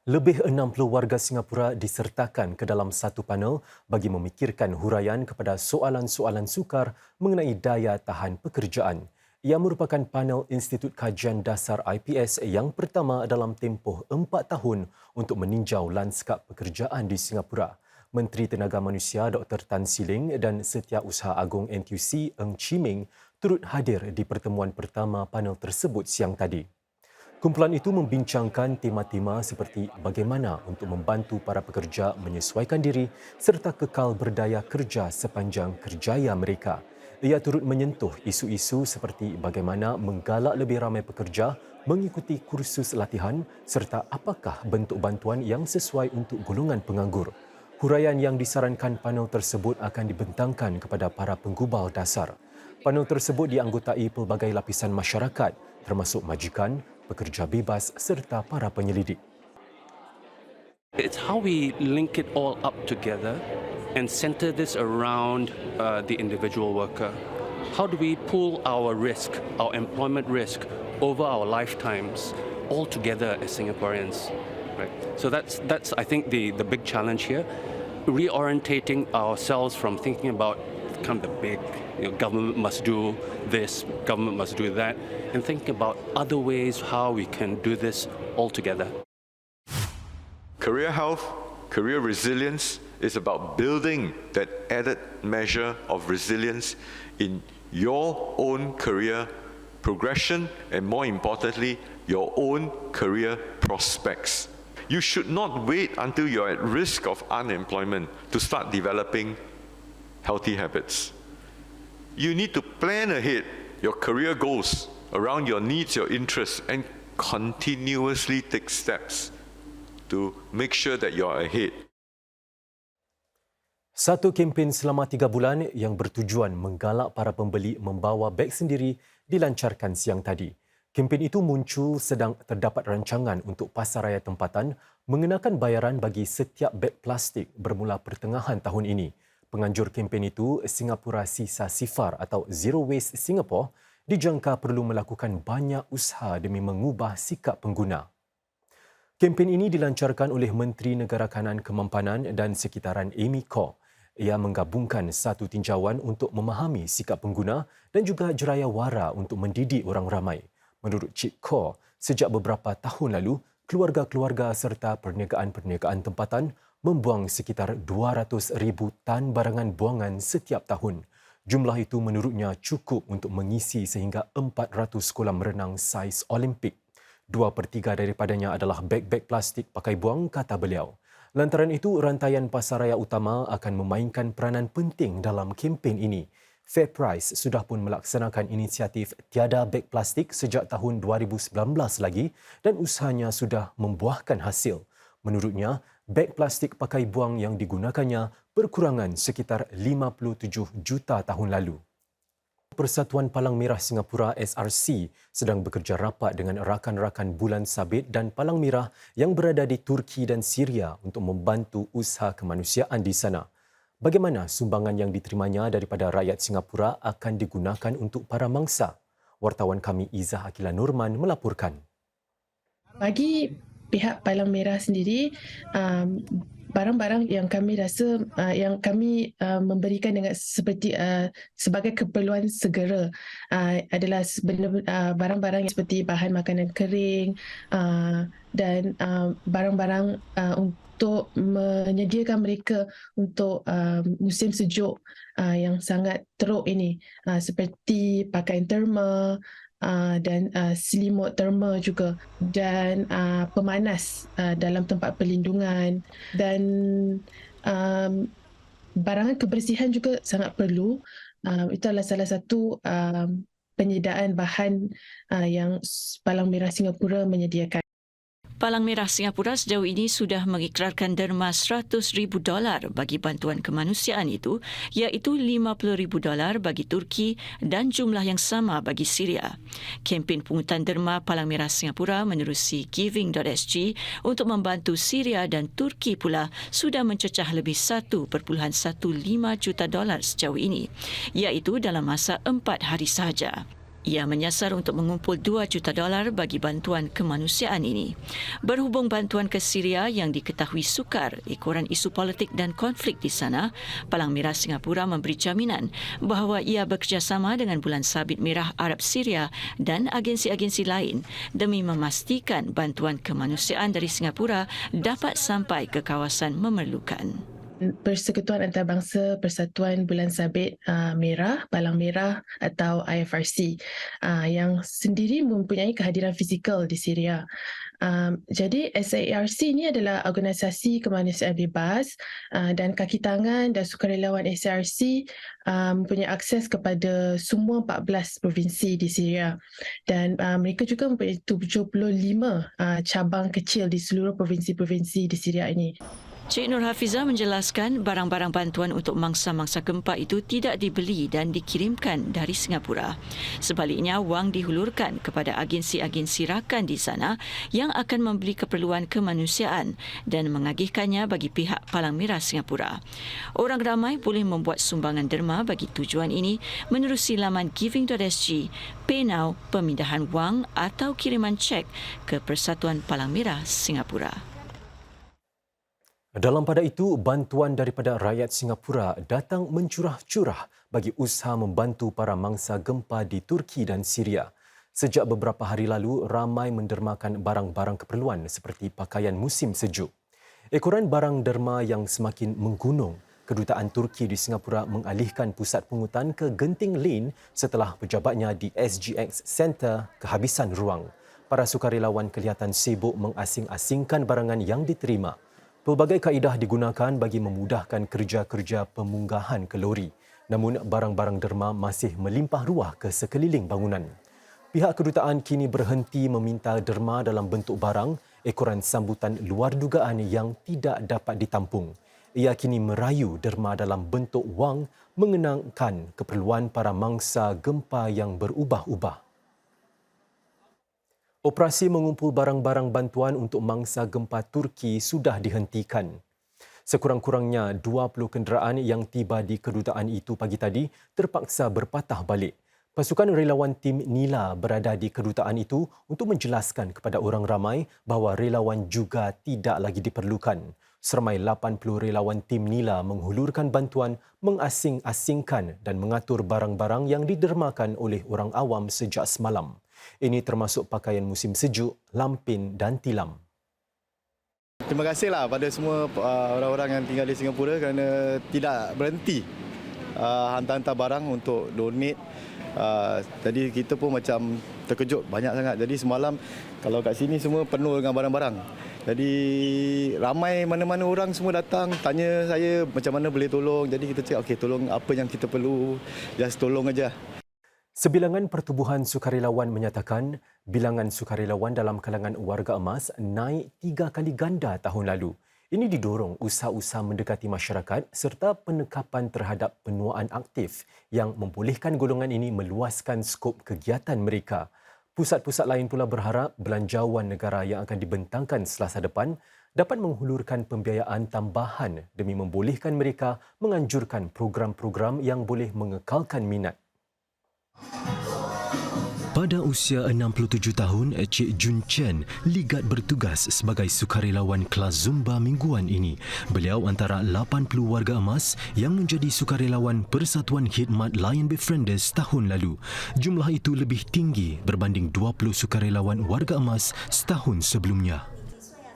Lebih 60 warga Singapura disertakan ke dalam satu panel bagi memikirkan huraian kepada soalan-soalan sukar mengenai daya tahan pekerjaan. Ia merupakan panel Institut Kajian Dasar IPS yang pertama dalam tempoh 4 tahun untuk meninjau lanskap pekerjaan di Singapura. Menteri Tenaga Manusia Dr. Tan Sri Leng dan Setiausaha Agung NTUC Ng Chee Meng turut hadir di pertemuan pertama panel tersebut siang tadi. Kumpulan itu membincangkan tema-tema seperti bagaimana untuk membantu para pekerja menyesuaikan diri serta kekal berdaya kerja sepanjang kerjaya mereka. Ia turut menyentuh isu-isu seperti bagaimana menggalak lebih ramai pekerja mengikuti kursus latihan serta apakah bentuk bantuan yang sesuai untuk golongan penganggur. Huraian yang disarankan panel tersebut akan dibentangkan kepada para penggubal dasar. Panel tersebut dianggotai pelbagai lapisan masyarakat termasuk majikan, pekerja bebas serta para penyelidik. It's how we link it all up together and center this around the individual worker. How do we pool our risk, our employment risk, over our lifetimes all together as Singaporeans? Right. So that's I think the big challenge here, reorientating ourselves from thinking about kind of the big, government must do this, government must do that, and thinking about other ways how we can do this all together. Career health, career resilience is about building that added measure of resilience in your own career progression and, more importantly, your own career prospects. You should not wait until you're at risk of unemployment to start developing healthy habits. You need to plan ahead your career goals around your needs, your interests, and continuously take steps to make sure that you're ahead. Satu kempen selama 3 bulan yang bertujuan menggalak para pembeli membawa beg sendiri dilancarkan siang tadi. Kempen itu muncul sedang terdapat rancangan untuk pasaraya tempatan mengenakan bayaran bagi setiap beg plastik bermula pertengahan tahun ini. Penganjur kempen itu, Singapura Sisa Sifar atau Zero Waste Singapore, dijangka perlu melakukan banyak usaha demi mengubah sikap pengguna. Kempen ini dilancarkan oleh Menteri Negara Kanan Kemampanan dan Sekitaran Amy Khor. Ia menggabungkan satu tinjauan untuk memahami sikap pengguna dan juga jeraya wara untuk mendidik orang ramai. Menurut Cik Khor, sejak beberapa tahun lalu, keluarga-keluarga serta perniagaan-perniagaan tempatan membuang sekitar 200,000 tan barangan buangan setiap tahun. Jumlah itu menurutnya cukup untuk mengisi sehingga 400 kolam renang saiz Olimpik. 2/3 daripadanya adalah beg-beg plastik pakai buang, kata beliau. Lantaran itu, rantaian pasaraya utama akan memainkan peranan penting dalam kempen ini. FairPrice sudah pun melaksanakan inisiatif tiada beg plastik sejak tahun 2019 lagi dan usahanya sudah membuahkan hasil. Menurutnya, beg plastik pakai buang yang digunakannya berkurangan sekitar 57 juta tahun lalu. Persatuan Palang Merah Singapura SRC sedang bekerja rapat dengan rakan-rakan Bulan Sabit dan Palang Merah yang berada di Turki dan Syria untuk membantu usaha kemanusiaan di sana. Bagaimana sumbangan yang diterimanya daripada rakyat Singapura akan digunakan untuk para mangsa? Wartawan kami Izzah Akila Nurman melaporkan. Bagi pihak Palang Merah sendiri, barang-barang yang kami rasa yang kami memberikan dengan seperti sebagai keperluan segera adalah barang-barang seperti bahan makanan kering dan barang-barang untuk menyediakan mereka untuk musim sejuk yang sangat teruk ini, seperti pakaian terma dan selimut terma juga, dan pemanas dalam tempat perlindungan, dan barangan kebersihan juga sangat perlu. Itu adalah salah satu penyediaan bahan yang Palang Merah Singapura menyediakan. Palang Merah Singapura sejauh ini sudah mengikrarkan derma $100,000 bagi bantuan kemanusiaan itu, iaitu $50,000 bagi Turki dan jumlah yang sama bagi Syria. Kempen pungutan derma Palang Merah Singapura menerusi Giving.sg untuk membantu Syria dan Turki pula sudah mencecah lebih $1.15 juta sejauh ini, iaitu dalam masa 4 hari sahaja. Ia menyasar untuk mengumpul $2 juta bagi bantuan kemanusiaan ini. Berhubung bantuan ke Syria yang diketahui sukar ekoran isu politik dan konflik di sana, Palang Merah Singapura memberi jaminan bahawa ia bekerjasama dengan Bulan Sabit Merah Arab Syria dan agensi-agensi lain demi memastikan bantuan kemanusiaan dari Singapura dapat sampai ke kawasan memerlukan. Persekutuan Antarabangsa Persatuan Bulan Sabit Merah, Palang Merah atau IFRC yang sendiri mempunyai kehadiran fizikal di Syria. Jadi SARC ini adalah organisasi kemanusiaan bebas dan kaki tangan dan sukarelawan SARC mempunyai akses kepada semua 14 provinsi di Syria dan mereka juga mempunyai 75 cabang kecil di seluruh provinsi-provinsi di Syria ini. Cik Nur Hafizah menjelaskan barang-barang bantuan untuk mangsa-mangsa gempa itu tidak dibeli dan dikirimkan dari Singapura. Sebaliknya, wang dihulurkan kepada agensi-agensi rakan di sana yang akan membeli keperluan kemanusiaan dan mengagihkannya bagi pihak Palang Merah Singapura. Orang ramai boleh membuat sumbangan derma bagi tujuan ini menerusi laman giving.sg, PayNow, pemindahan wang atau kiriman cek ke Persatuan Palang Merah Singapura. Dalam pada itu, bantuan daripada rakyat Singapura datang mencurah-curah bagi usaha membantu para mangsa gempa di Turki dan Syria. Sejak beberapa hari lalu, ramai mendermakan barang-barang keperluan seperti pakaian musim sejuk. Ekoran barang derma yang semakin menggunung, Kedutaan Turki di Singapura mengalihkan pusat pungutan ke Genting Lane setelah pejabatnya di SGX Centre kehabisan ruang. Para sukarelawan kelihatan sibuk mengasing-asingkan barangan yang diterima. Pelbagai kaedah digunakan bagi memudahkan kerja-kerja pemunggahan ke lori. Namun, barang-barang derma masih melimpah ruah ke sekeliling bangunan. Pihak kedutaan kini berhenti meminta derma dalam bentuk barang, ekoran sambutan luar dugaan yang tidak dapat ditampung. Ia kini merayu derma dalam bentuk wang mengenangkan keperluan para mangsa gempa yang berubah-ubah. Operasi mengumpul barang-barang bantuan untuk mangsa gempa Turki sudah dihentikan. Sekurang-kurangnya 20 kenderaan yang tiba di kedutaan itu pagi tadi terpaksa berpatah balik. Pasukan relawan tim Nila berada di kedutaan itu untuk menjelaskan kepada orang ramai bahawa relawan juga tidak lagi diperlukan. Seramai 80 relawan tim Nila menghulurkan bantuan, mengasing-asingkan dan mengatur barang-barang yang didermakan oleh orang awam sejak semalam. Ini termasuk pakaian musim sejuk, lampin dan tilam. Terima kasihlah pada semua orang-orang yang tinggal di Singapura kerana tidak berhenti hantar-hantar barang untuk donate. Jadi kita pun macam terkejut banyak sangat. Jadi semalam kalau kat sini semua penuh dengan barang-barang. Jadi ramai mana-mana orang semua datang tanya saya macam mana boleh tolong. Jadi kita cakap okey tolong apa yang kita perlu, just tolong aja. Sebilangan Pertubuhan Sukarelawan menyatakan bilangan sukarelawan dalam kalangan warga emas naik 3 kali ganda tahun lalu. Ini didorong usaha-usaha mendekati masyarakat serta penekapan terhadap penuaan aktif yang membolehkan golongan ini meluaskan skop kegiatan mereka. Pusat-pusat lain pula berharap belanjawan negara yang akan dibentangkan Selasa depan dapat menghulurkan pembiayaan tambahan demi membolehkan mereka menganjurkan program-program yang boleh mengekalkan minat. Pada usia 67 tahun, Cik Jun Chen ligat bertugas sebagai sukarelawan kelas Zumba mingguan ini. Beliau antara 80 warga emas yang menjadi sukarelawan Persatuan Khidmat Lion Befrienders tahun lalu. Jumlah itu lebih tinggi berbanding 20 sukarelawan warga emas setahun sebelumnya.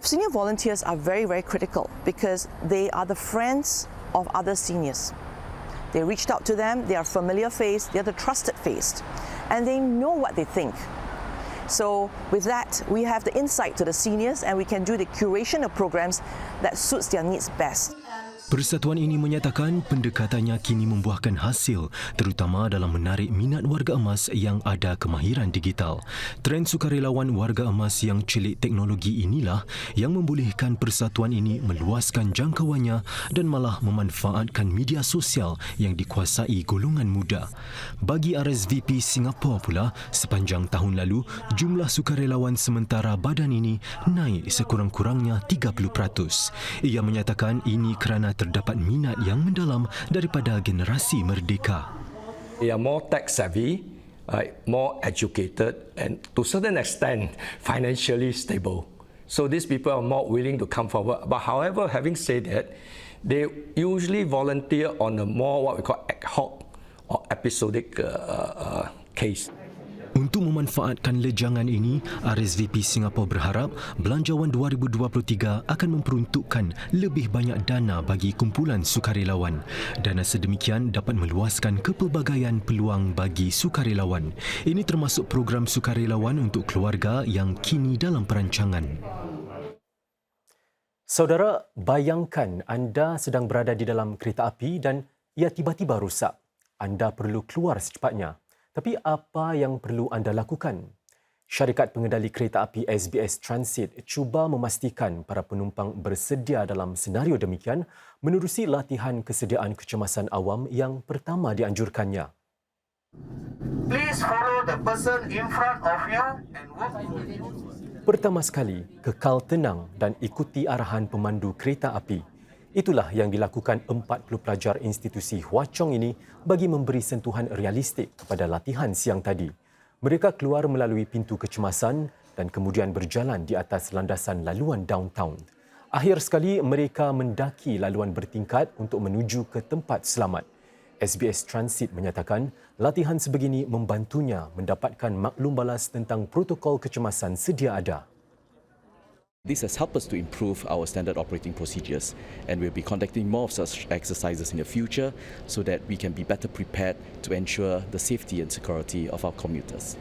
Senior volunteers are very, very critical because they are the friends of other seniors. They reached out to them, they are familiar face, they are the trusted face, and they know what they think. So with that, we have the insight to the seniors and we can do the curation of programs that suits their needs best. Persatuan ini menyatakan pendekatannya kini membuahkan hasil terutama dalam menarik minat warga emas yang ada kemahiran digital. Trend sukarelawan warga emas yang celik teknologi inilah yang membolehkan persatuan ini meluaskan jangkauannya dan malah memanfaatkan media sosial yang dikuasai golongan muda. Bagi RSVP Singapura pula, sepanjang tahun lalu, jumlah sukarelawan sementara badan ini naik sekurang-kurangnya 30%. Ia menyatakan ini kerana terdapat minat yang mendalam daripada generasi merdeka. They are more tech savvy more educated, and to a certain extent financially stable. So these people are more willing to come forward. But however, having said that, they usually volunteer on a more what we call ad hoc or episodic case. Untuk memanfaatkan lejangan ini, RSVP Singapura berharap Belanjawan 2023 akan memperuntukkan lebih banyak dana bagi kumpulan sukarelawan. Dana sedemikian dapat meluaskan kepelbagaian peluang bagi sukarelawan. Ini termasuk program sukarelawan untuk keluarga yang kini dalam perancangan. Saudara, bayangkan anda sedang berada di dalam kereta api dan ia tiba-tiba rosak. Anda perlu keluar secepatnya. Tapi apa yang perlu anda lakukan? Syarikat pengendali kereta api SBS Transit cuba memastikan para penumpang bersedia dalam senario demikian menerusi latihan kesediaan kecemasan awam yang pertama dianjurkannya. Please follow the person in front of you and walk. Pertama sekali, kekal tenang dan ikuti arahan pemandu kereta api. Itulah yang dilakukan 40 pelajar institusi Hwa Chong ini bagi memberi sentuhan realistik kepada latihan siang tadi. Mereka keluar melalui pintu kecemasan dan kemudian berjalan di atas landasan laluan downtown. Akhir sekali, mereka mendaki laluan bertingkat untuk menuju ke tempat selamat. SBS Transit menyatakan latihan sebegini membantunya mendapatkan maklum balas tentang protokol kecemasan sedia ada. This has helped us to improve our standard operating procedures, and we'll be conducting more of such exercises in the future so that we can be better prepared to ensure the safety and security of our commuters.